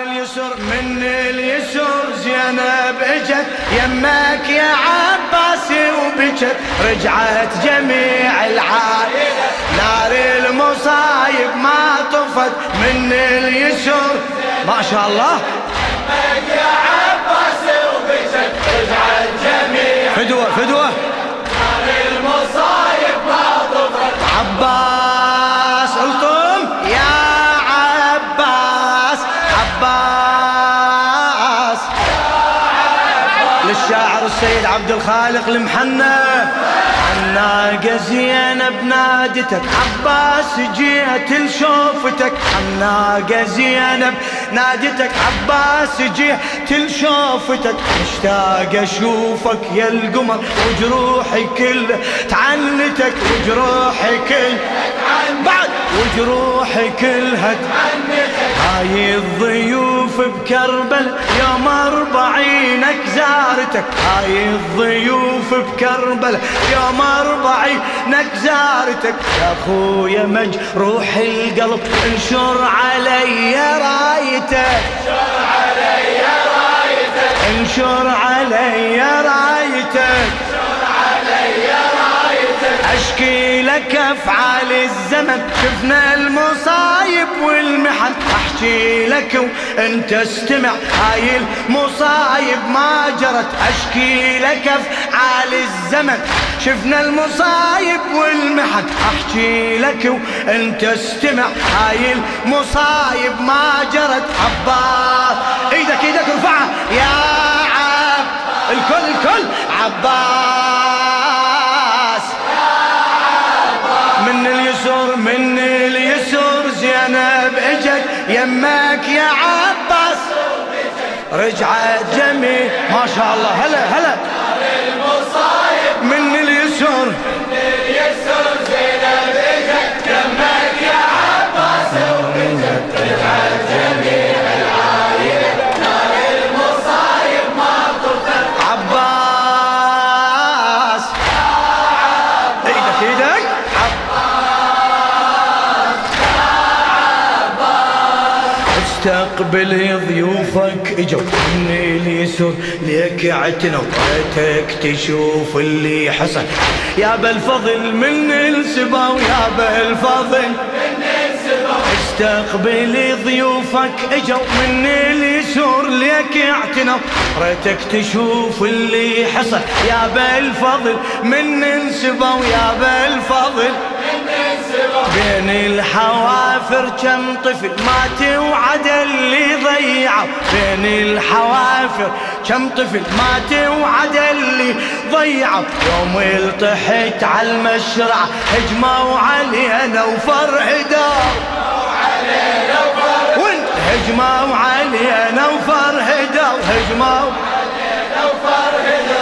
اليسر من اليسر زينب اجت يمك يا عباسي وبجت، رجعت جميع العائلة نار المصايب ما طفت من اليسر. ما شاء الله يمك يا عباسي وبجت، رجعت جميع فدوة فدوة نار المصايب ما طفت. عباس الطم يا عباس، عباس للشاعر السيد عبد الخالق المحنى. الناقة زينب نادتك عباس جيت لشوفتك، الناقة زينب نادتك عباس جيت لشوفتك، مشتاق اشوفك يا القمر وجروحي كلها تعنتك، وجروحي كلها بعد وجروحي كلها تعنتك. هاي الضيوف بكربل يوم 40 زارتك، هاي الضيوف بكربل يوم 40 زارتك. يا اخويا مجروح القلب انشر علي رايتك، انشر علي رايتك، انشر علي رايتك، انشر علي رايتك. اشكي لك افعال الزمن شفنا المصايب والمحن، احكي لك وانت استمع هاي المصايب ما جرت، اشكي لك افعال الزمن شفنا المصايب والمحن، احكي لك وانت استمع هاي المصايب ما جرت. عباس ايدك ايدك ارفعها يا عب الكل الكل عباس من اليسر من اليسر زينب اجت يمك يا عباس، رجعت جميع ما شاء الله. هلا هلا من اليسر من اليسر زينب اجت يمك يا عباس وبجت، رجعت جميع العائلة نار المصايب ما طفت. عباس ايدك ايدك استقبل ضيوفك اجوا من اليسر ليك اعتنوا، ريتك تشوف اللي حصل يا بالفضل من السبا ويا بالفضل من السبا. استقبل ضيوفك اجوا من اليسر ليك اعتنوا، ريتك تشوف اللي حصل يا بالفضل من السبا ويا بالفضل بين الحوافر كم طفل مات وعد اللي ضيعوا، بين الحوافر كم طفل مات وعد اللي ضيعوا. يوم الطحت على المشرع هجموا علينا وفرهدوا، وانت هجموا علينا وفرهدوا، هجموا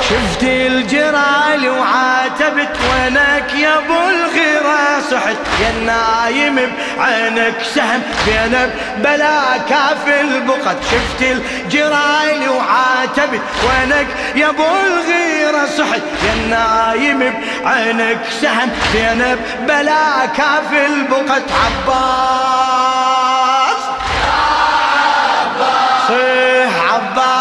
شفت الجرال وعاتبت وينك يا ابو الغيرة صحت، يا النايم بعينك سهم بين بلا كاف البقت. شفت الجرال وعاتبت وينك يا ابو الغيرة صحت، يا النايم بعينك سهم بين بلا كاف البقت. عباس صيح عباس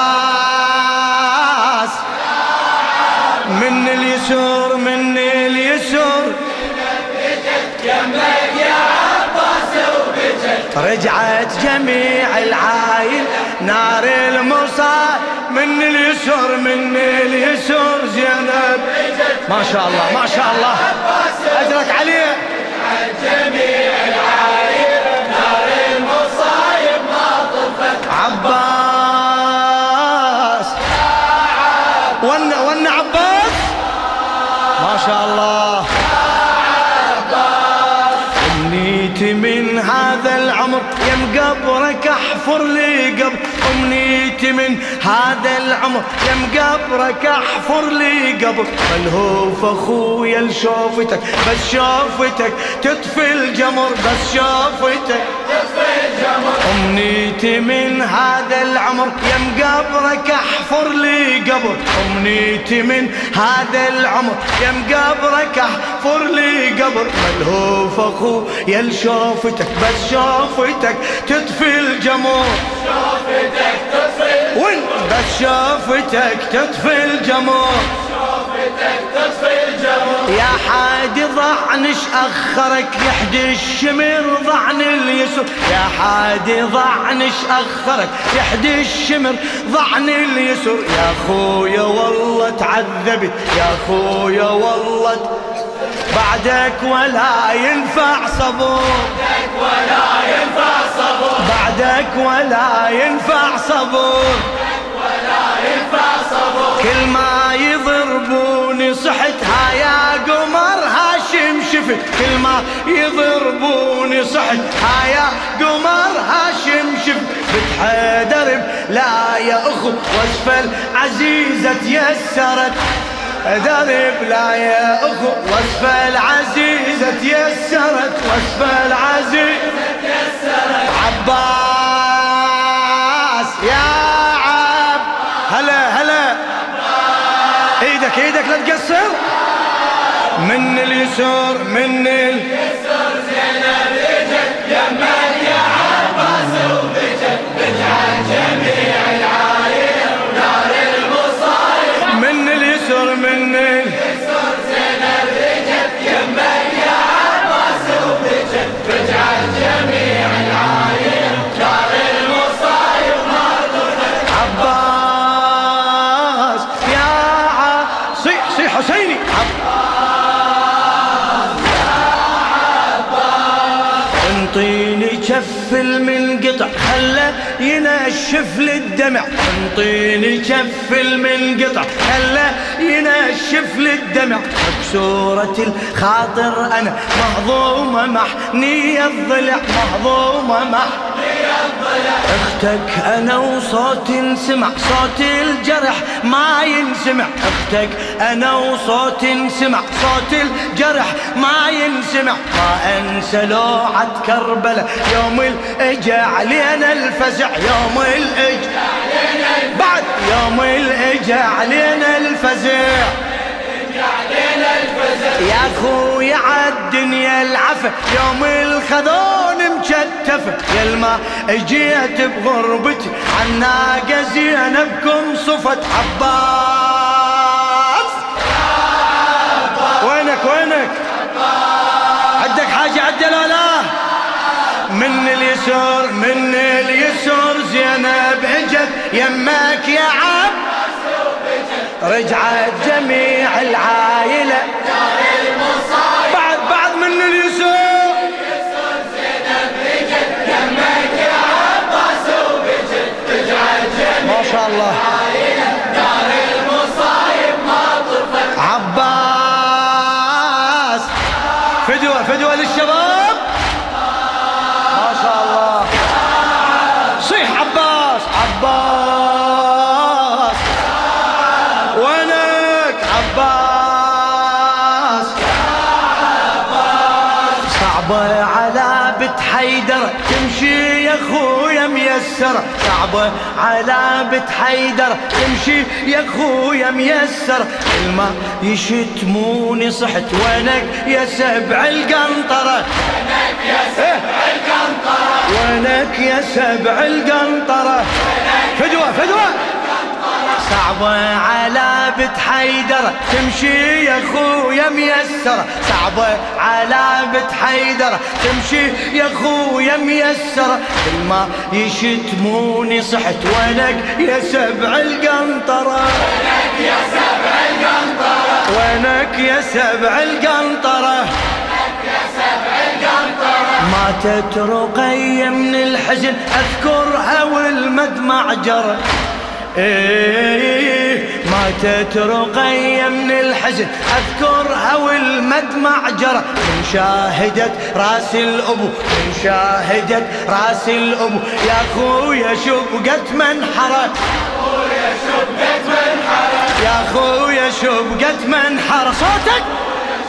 من اليسر من اليسر يمك يا عباس وبجت، رجعت جميع العايل نار المصايب من اليسر من اليسر زينب. ما شاء الله ما شاء الله اجرك عليه. رجعت جميع العائلة نار المصايب ما طفت. عباس ون عباس ما شاء الله. أمنيتي من هذا العمر يم قبرك احفر لي قبر، أمنيتي من هذا العمر يم قبرك احفر لي قبر. ملهوف اخويا لشوفتك بس شوفتك تطفي الجمر، بس شوفتك تطفي الجمر أمنيتي من هذا العمر يم قبرك احفر لي قبر. أمنيتي من هذا العمر يم قبرك احفر لي قبر. ملهوف اخويا لشوفتك بس شوفتك تطفي الجمر. شوفتك تطفي وانت بس شوفتك تطفي الجمر. شوفتك تطفي الجمر. يا حادي ضعنش أخرك يحدي الشمر ضعن اليسر. يا حادي ضعنش أخرك يحدي الشمر ضعن اليسر. يا خويا والله تعذبت يا خويا والله بعدك ولا ينفع صبر. بعدك ولا ينفع صبر. بعدك ولا ينفع صبر. ولا ينفع صبر. كل ما يضربوني صحت هايا قمر هاشم شفت. كل ما يضربوني صحت هايا قمر هاشم شفت. بتحدرب لا يا اخو واسفل عزيزة تيسرت. درب لا يا اخو واسفل عزيزة تيسرت. واسفل عزيزة تيسرت. عباس يا عب هلا هلا ايدك ايدك لا تقصر. من اليسر من اليسر زينب اجت يمك يا عباس وبجت. بتعال جميع العايلة ونار المصايب. من اليسر من اليسر زينب اجت يمك يا عباس وبجت. بتعال جميع العايلة ونار المصايب ما طفت. عباس يا صيح صيح حسيني. انطيني كف المنقطع خله ينشف للدمع. انطيني كف المنقطع خله ينشف للدمع. مكسورة الخاطر انا مهضومة محنية الضلع. مهضومة محنية الضلع. اختك انا وصوت انسمع. صوت الجرح ما ينسمع. اختك انا وصوت انسمع. صوت الجرح ما ينسمع. ما انسى لوعة كربلاء يوم الاجا علينا الفزع. يوم الاجا بعد يوم الاجا علينا الفزع. يا خويا عالدنيا العفة يوم الخذون مشتفة. يا الما اجيت بغربتي عالناقة زينبكم صفت. عباس وينك وينك عندك حاجة عدل ولا؟ من اليسر من اليسر زينب اجت يمك يا عب. رجعت جميع العائلة بعد من اليسر. زينب اجت يمك يا عباس وبجت. رجعت جميع ما شاء الله العائلة دار المصايب ما طفت. عباس فدوة فدوة للشباب ما شاء الله. صيح عباس عباس وينك عباس. صعبة على بنت حيدر تمشي يا خويا ميسرة. صعبة على بنت حيدر تمشي يا خويا ميسرة. الما يشتموني صحت وينك يا سبع القنطرة. وينك يا سبع القنطرة. وينك يا سبع القنطرة. فدوة فدوة. صعبة على بنت حيدر تمشي يا خويا ميسرة. صعبة على بنت حيدر تمشي يا خويا ميسرة. كل ما يشتموني صحت وينك يا سبع القنطرة. وينك يا سبع القنطرة. وينك يا سبع القنطرة. وينك يا سبع القنطرة. ماتت رقية من الحزن أذكرها والمدمع جرى. ماتت رقية من الحزن أذكرها والمدمع جرى. من شاهدت راس الأبو من شاهدت راس الأبو. يا خويا شبقت منحرة. خويا شبقت منحرة. يا خويا شبقت منحرة. صوتك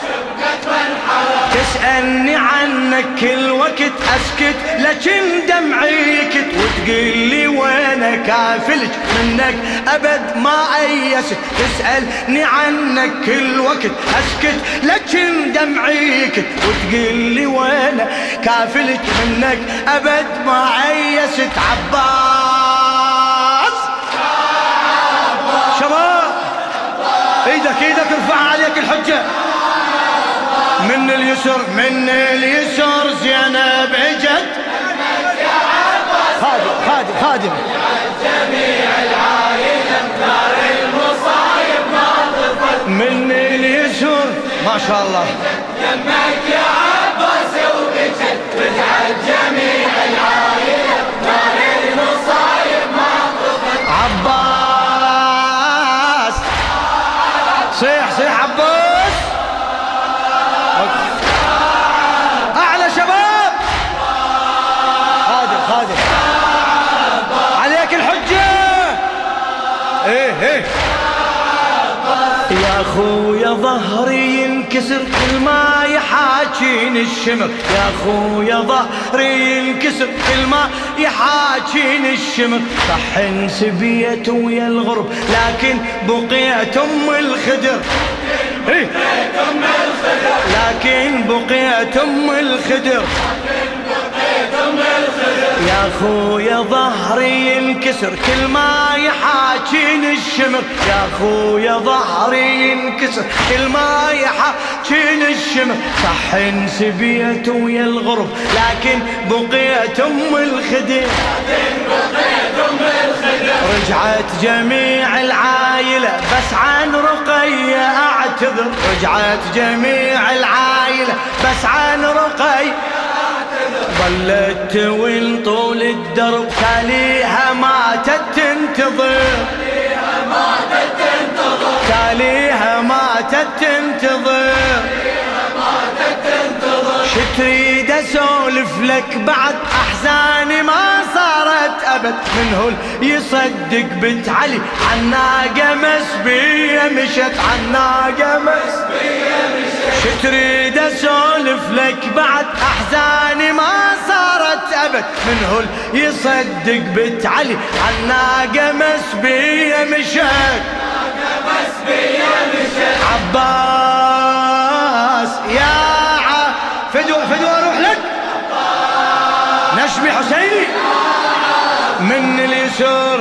شبقت منحرة. تسألني عنك كل وقت أسكت لكن دمعي يكت، وتقلي وينك كافلك منك أبد ما أيست. تسألني عنك كل وقت أسكت لكن دمعي يكت، وتقلي وينك كافلك منك أبد ما أيست. عباس شباب ايدك ارفعها عليك الحجة. من اليسر زينب اجت. خادم جميع العائلة بنار المصايب ما طفت. من اليسر ما شاء الله. يمك يا عباس وبجت رجعت جميع العائلة بنار المصايب ما طفت. عباس صيح عباس اعلى شباب. خادم عليك الحجة. ايه يا خويا ظهري ينكسر كل ما يحاكيني الشمر. يا خويا ظهري ينكسر كل ما يحاكيني الشمر. صح انسبيت ويا الغرب لكن بقيت ام الخدر. لكن بقيت ام الخدر. يا خويا ظهري ينكسر كل ما يحاكيني الشمر. يا خويا ظهري ينكسر كل ما يحاكيني الشمر. صح انسبيت ويا الغرب لكن بقيت ام الخدر. رجعت جميع العائلة بس عن رقية اعتذر. رجعت جميع العائلة بس عن رقية ظلت توين طول الدرب. تاليها ماتت تنتظر. تاليها ماتت تنتظر. شتريد اسولف لك بعد احزاني ما صارت ابد. من هو يصدق بنت علي عالناقة مسبية مشت. عالناقة مسبية مشت. شتريد اسولف لك بعد احزاني ما صارت ابد. من هو يصدق بنت علي عالناقة مسبية مشت. عباس يا فدوى اروح لك. نشمي حسيني من اليسر